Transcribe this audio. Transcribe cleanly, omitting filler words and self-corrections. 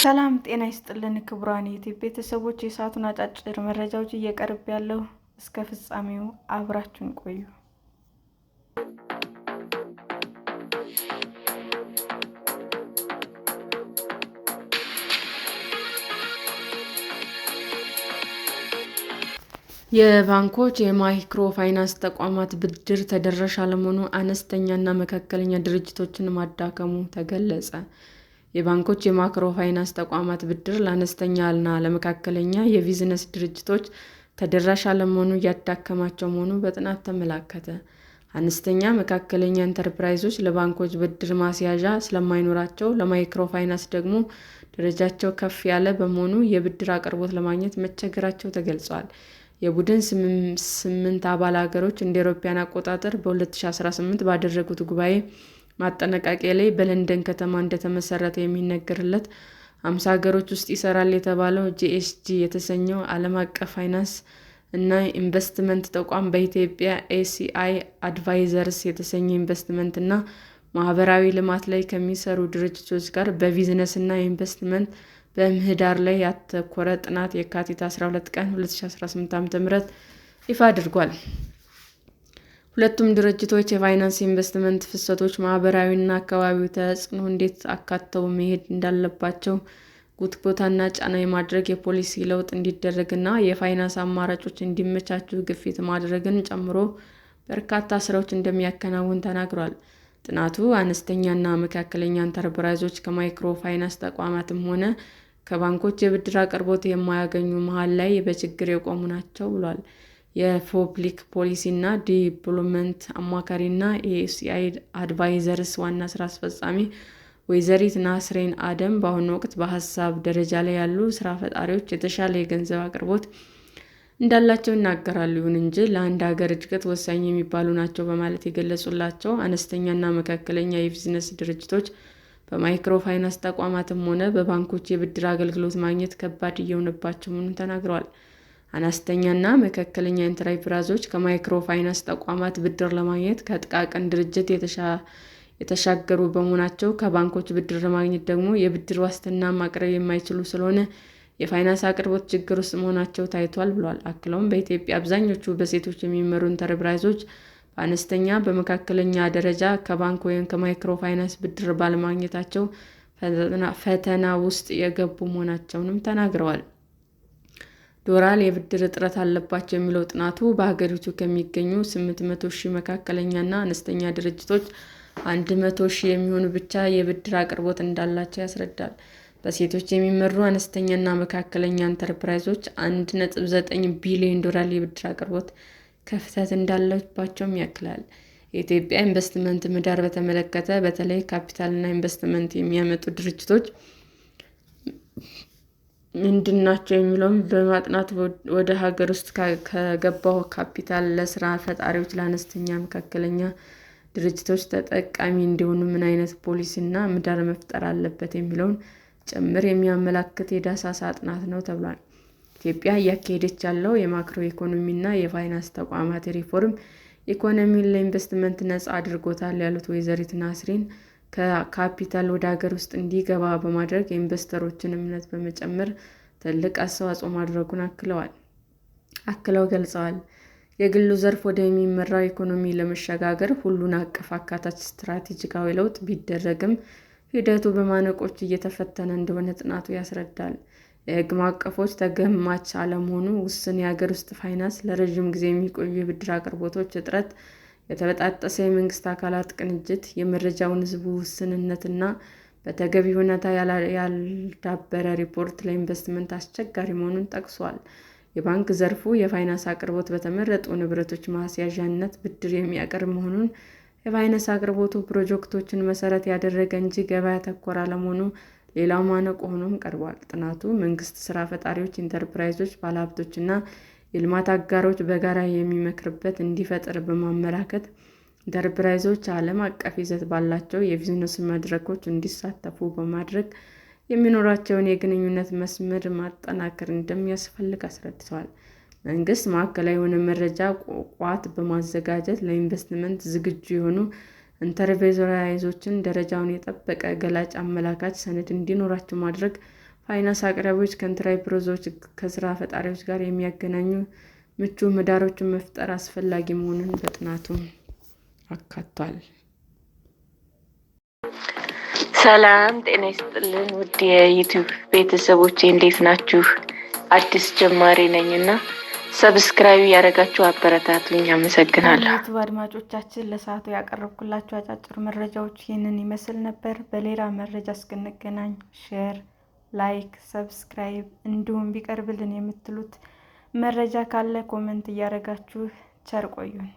ሰላም ጤና ይስጥልን ክቡራን የዩቲዩብ ቤተሰቦች፣ የሰዓቱን አጫጭር መረጃዎች እየቀርብ ያለው እስከ ፍጻሜው አብራችሁን ቆዩ። የባንኮች የማይክሮ ፋይናንስ ተቋማት ብድር ተደራሽ አለመሆኑ አነስተኛና መካከለኛ ድርጅቶችን ማዳከሙ ተገለጸ። የባንኮች የማክሮ ፋይናንስ ተቋማት ብድር ለአነስተኛና ለመካከለኛ የቢዝነስ ድርጅቶች ተደራሽ አለመሆኑ እያዳከማቸው መሆኑ በጥናት ተመላከተ። አነስተኛ መካከለኛ ኢንተርፕራይዞች ለባንኮች ብድር ማስያዣ ስለማይኖራቸው፣ ለማይክሮ ፋይናንስ ደግሞ ደረጃቸው ከፍ ያለ በመሆኑ የብድር አቅርቦት ለማግኘት መቸገራቸው ተገልጿል። የቡድን ስምንት አባል ሀገሮች እንደ አውሮፓውያን አቆጣጠር በ2018 ባደረጉት ጉባኤ ማጠናቀቂያ ላይ በለንደን ከተማ እንደተመሰረተ የሚነገርለት 50 ሀገሮች ውስጥ ይሰራል የተባለው ጂኤስጂ የተሰኘው ዓለም አቀፍ ፋይናንስ እና ኢንቨስትመንት ተቋም በኢትዮጵያ ኤሲአይ አድቫይዘርስ የተሰኘ ኢንቨስትመንት እና ማህበራዊ ልማት ላይ ከሚሰሩ ድርጅቶች ጋር በቢዝነስ እና ኢንቨስትመንት በምህዳር ላይ ያተኮረ ጥናት የካቲት 12 ቀን 2018 ዓ.ም ይፋ አድርጓል። ሁለቱም ድርጅቶች የፋይናንስ ኢንቨስትመንት ፍሰቶች ማህበራዊና አካባቢያዊ ተጽዕኖ እንዴት አካተው መሄድ እንዳለባቸው፣ ጉትጎታና ጫና የማድረግ የፖሊሲ ለውጥ እንዲደረግና የፋይናንስ አማራጮች እንዲመቻቹ ግፊት ማድረግን ጨምሮ በርካታ ስራዎች እንደሚያከናውን ተናግሯል። ጥናቱ አነስተኛና መካከለኛ ኢንተርፕራይዞች ከማይክሮ ፋይናንስ ተቋማትም ሆነ ከባንኮች የብድር አቅርቦት የማያገኙ መሃል ላይ በችግር የቆሙ ናቸው ብሏል። የፐብሊክ ፖሊሲ እና ዲቨሎፕመንት አማካሪና የኤሲአይ አድቫይዘርስ ዋና ስራ አስፈጻሚ ወይዘሪት ናስሬን አደም በአሁኑ ወቅት በሀሳብ ደረጃ ላይ ያሉ ስራ ፈጣሪዎች የተሻለ የገንዘብ አቅርቦት እንዳላቸው ይናገራሉ። ይሁን እንጂ ለአንድ ሀገር እድገት ወሳኝ የሚባሉ ናቸው በማለት የገለጹላቸው አነስተኛና መካከለኛ የቢዝነስ ድርጅቶች በማይክሮ ፋይናንስ ተቋማትም ሆነ በባንኮች የብድር አገልግሎት ማግኘት ከባድ እየሆነባቸው መሆኑን ተናግረዋል። አነስተኛና መካከለኛ ኢንተርፕራይዞች ከማይክሮ ፋይናንስ ተቋማት ብድር ለማግኘት ከጥቃቅን ድርጅት የተሻገሩ በመሆናቸው ከባንኮች ብድር ለማግኘት ደግሞ የብድር ዋስትና ማቅረብ የማይችሉ ስለሆነ የፋይናንስ አቅርቦት ችግር ውስጥ መሆናቸው ታይቷል ብሏል። አክለውም በኢትዮጵያ አብዛኞቹ በሴቶች የሚመሩ ኢንተርፕራይዞች በአነስተኛ በመካከለኛ ደረጃ ከባንክ ወይም ከማይክሮ ፋይናንስ ብድር ባለማግኘታቸው ፈተና ውስጥ የገቡ መሆናቸውንም ተናግረዋል። ዶራል የብድር እጥረት አለባቸው የሚለው ጥናቱ በሀገሪቱ ከሚገኙ 800,000 መካከለኛና አነስተኛ ድርጅቶች 100,000 የሚሆኑ ብቻ የብድር አቅርቦት እንዳላቸው ያስረዳል። በሴቶች የሚመሩ አነስተኛና መካከለኛ ኢንተርፕራይዞች $1.9 ቢሊዮን የብድር አቅርቦት ክፍተት እንዳለባቸውም ያክላል። የኢትዮጵያ ኢንቨስትመንት ምህዳር በተመለከተ በተለይ ካፒታልና ኢንቨስትመንት የሚያመጡ ድርጅቶች ምንድናቸው የሚለውን በማጥናት ወደ ሀገር ውስጥ ከገባው ካፒታል ለስራ ፈጣሪዎች፣ ለአነስተኛ መካከለኛ ድርጅቶች ተጠቃሚ እንዲሆኑ ምን አይነት ፖሊሲና ምህዳር መፍጠር አለበት የሚለውን ጭምር የሚያመላክት የዳሰሳ ጥናት ነው ተብሏል። ኢትዮጵያ እያካሄደች ያለው የማክሮ ኢኮኖሚና የፋይናንስ ተቋማት ሪፎርም ኢኮኖሚውን ለኢንቨስትመንት ነፃ አድርጎታል ያሉት ወይዘሪት ናስሪን ካፒታል ወደ ሀገር ውስጥ እንዲገባ በማድረግ የኢንቨስተሮችን እምነት በመጨመር ትልቅ አስተዋጽኦ ማድረጉን አክለው ገልጸዋል። የግሉ ዘርፍ ወደሚመራው ኢኮኖሚ ለመሸጋገር ሁሉን አቀፍ አካታች ስትራቴጂካዊ ለውጥ ቢደረግም ሂደቱ በማነቆች እየተፈተነ እንደሆነ ጥናቱ ያስረዳል። የሕግ ማዕቀፎች ተገማች አለመሆኑ፣ ውስን የሀገር ውስጥ ፋይናንስ፣ ለረዥም ጊዜ የሚቆዩ የብድር አቅርቦቶች እጥረት፣ የተበጣጠሰ የመንግስት አካላት ቅንጅት፣ የመረጃውን ሕዝቡ ውስንነትና በተገቢ ሁኔታ ያልዳበረ ሪፖርት ለኢንቨስትመንት አስቸጋሪ መሆኑን ጠቅሷል። የባንክ ዘርፉ የፋይናንስ አቅርቦት በተመረጡ ንብረቶች ማስያዣነት ብድር የሚያቀርብ መሆኑን፣ የፋይናንስ አቅርቦቱ ፕሮጀክቶችን መሰረት ያደረገ እንጂ ገበያ ተኮር አለመሆኑ ሌላው ማነቆ ሆኖም ቀርቧል። ጥናቱ መንግስት፣ ስራ ፈጣሪዎች፣ ኢንተርፕራይዞች፣ ባለሀብቶችና የልማት አጋሮች በጋራ የሚመክርበት እንዲፈጠር በማመላከት ኢንተርፕራይዞች ዓለም አቀፍ ይዘት ባላቸው የቢዝነስ መድረኮች እንዲሳተፉ በማድረግ የሚኖራቸውን የግንኙነት መስመር ማጠናከር እንደሚያስፈልግ አስረድተዋል። መንግስት ማዕከላዊ የሆነ መረጃ ቋት በማዘጋጀት ለኢንቨስትመንት ዝግጁ የሆኑ ኢንተርፕራይዞችን ደረጃውን የጠበቀ ገላጭ አመላካች ሰነድ እንዲኖራቸው ማድረግ፣ ፋይናንስ አቅራቢዎች ከኢንተርፕራይዞች ከስራ ፈጣሪዎች ጋር የሚያገናኙ ምቹ ምህዳሮችን መፍጠር አስፈላጊ መሆኑን በጥናቱ አካቷል። ሰላም ጤና ይስጥልን ውድ የዩቲዩብ ቤተሰቦቼ እንዴት ናችሁ? አዲስ ጀማሪ ነኝና ሰብስክራይብ ያደረጋችሁ አበረታቱኝ። አመሰግናለሁ። ዩቲዩብ አድማጮቻችን ለሰዓቱ ያቀረብኩላችሁ አጫጭር መረጃዎች ይህንን ይመስል ነበር። በሌላ መረጃ እስክንገናኝ ሼር፣ ላይክ፣ ሰብስክራይብ እንዲሁም ቢቀርብልን የምትሉት መረጃ ካለ ኮሜንት እያደረጋችሁ ቸር ቆዩን።